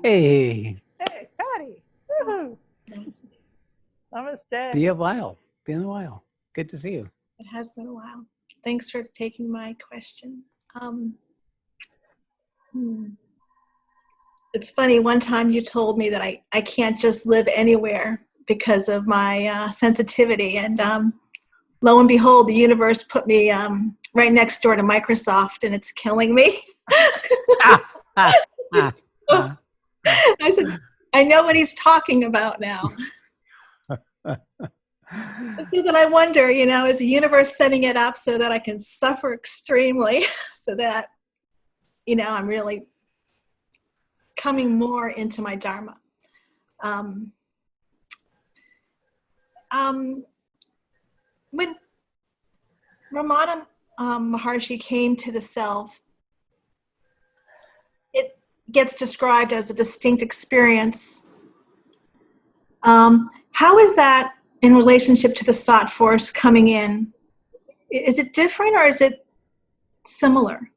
Hey, Hey, Patti. Woohoo. Namaste. be a while. Been a while. Good to see you. It has been a while. Thanks for taking my question. It's funny, one time you told me that I can't just live anywhere because of my sensitivity. And lo and behold, the universe put me right next door to Microsoft, and it's killing me. Ah, ah, ah, ah. I said, I know what he's talking about now. So then I wonder, is the universe setting it up so that I can suffer extremely so that, I'm really coming more into my Dharma. When Ramana Maharshi came to the self, it gets described as a distinct experience. How is that in relationship to the Sat force coming in? Is it different or is it similar?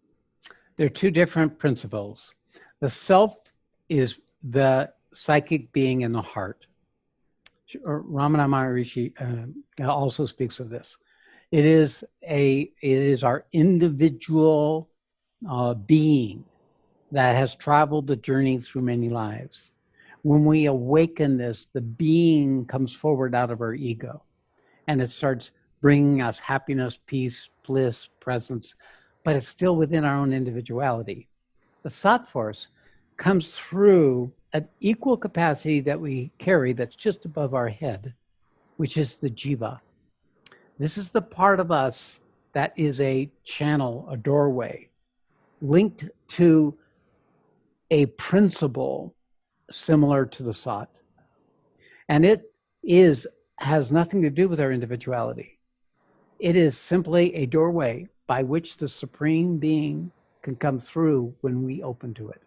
They're two different principles. The self is the psychic being in the heart. Ramana Maharishi also speaks of this. It is our individual being that has traveled the journey through many lives. When we awaken this, the being comes forward out of our ego, and it starts bringing us happiness, peace, bliss, presence, but it's still within our own individuality. The Sat force comes through an equal capacity that we carry that's just above our head, which is the jiva. This is the part of us that is a channel, a doorway, linked to a principle similar to the Sat. And it has nothing to do with our individuality. It is simply a doorway by which the Supreme Being can come through when we open to it.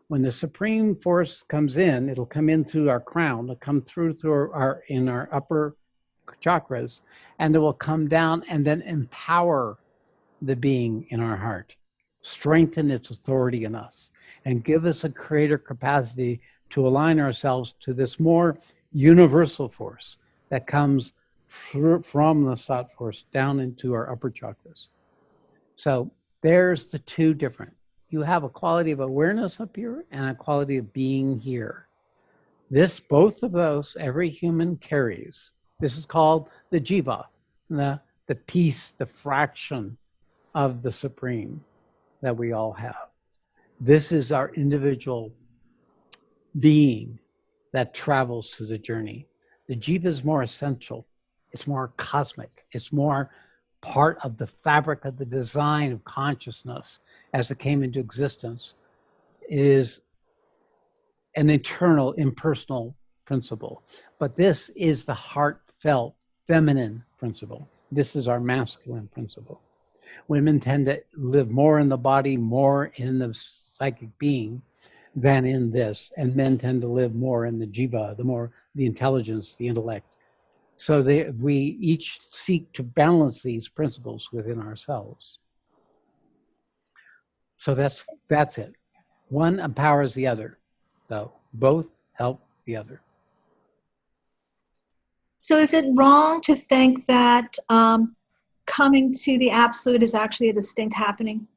When the Supreme Force comes in, it'll come in through our crown, it'll come through our upper chakras, and it will come down and then empower the being in our heart, strengthen its authority in us, and give us a greater capacity to align ourselves to this more universal force that comes from the Sat force down into our upper chakras. So there's the two different. You have a quality of awareness up here and a quality of being here. Both of those, every human carries. This is called the jiva, the piece, the fraction of the Supreme that we all have. This is our individual being that travels through the journey. The jiva is more essential. It's more cosmic. It's more part of the fabric of the design of consciousness as it came into existence. It is an eternal, impersonal principle. But this is the heartfelt, feminine principle. This is our masculine principle. Women tend to live more in the body, more in the psychic being than in this. And men tend to live more in the jiva, the intelligence, the intellect. So we each seek to balance these principles within ourselves. So that's it. One empowers the other, though. Both help the other. So is it wrong to think that coming to the absolute is actually a distinct happening?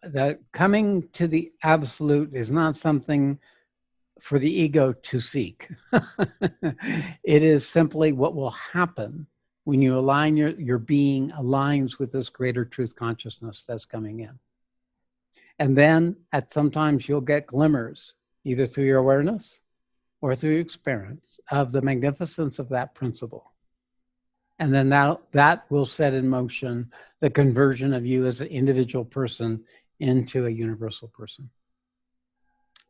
That coming to the absolute is not something for the ego to seek. It is simply what will happen when you align your being aligns with this greater truth consciousness that's coming in. And then sometimes you'll get glimmers, either through your awareness or through your experience, of the magnificence of that principle. And then that will set in motion the conversion of you as an individual person into a universal person.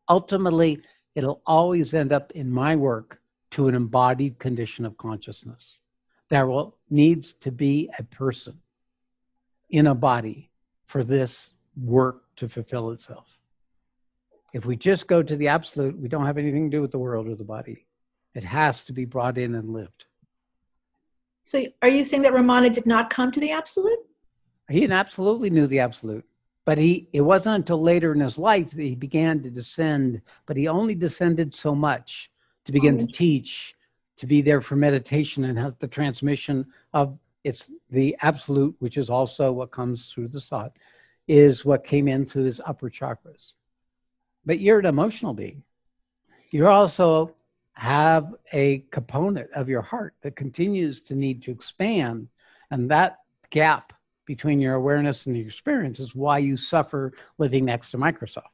Ultimately, it'll always end up in my work to an embodied condition of consciousness. There needs to be a person in a body for this work to fulfill itself. If we just go to the absolute, we don't have anything to do with the world or the body. It has to be brought in and lived. So are you saying that Ramana did not come to the absolute? He absolutely knew the absolute, But it wasn't until later in his life that he began to descend, but he only descended so much to begin to teach, to be there for meditation and have the transmission of it's the absolute, which is also what comes through the thought, is what came in through his upper chakras. But you're an emotional being. You also have a component of your heart that continues to need to expand. And that gap between your awareness and your experience is why you suffer living next to Microsoft.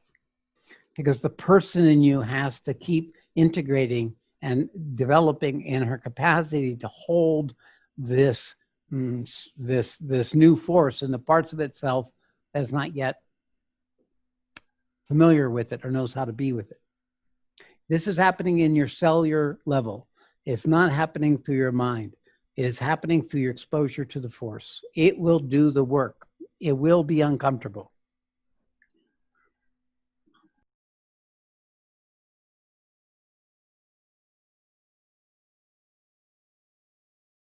Because the person in you has to keep integrating and developing in her capacity to hold this new force in the parts of itself that is not yet familiar with it or knows how to be with it. This is happening in your cellular level. It's not happening through your mind. It is happening through your exposure to the force. It will do the work. It will be uncomfortable.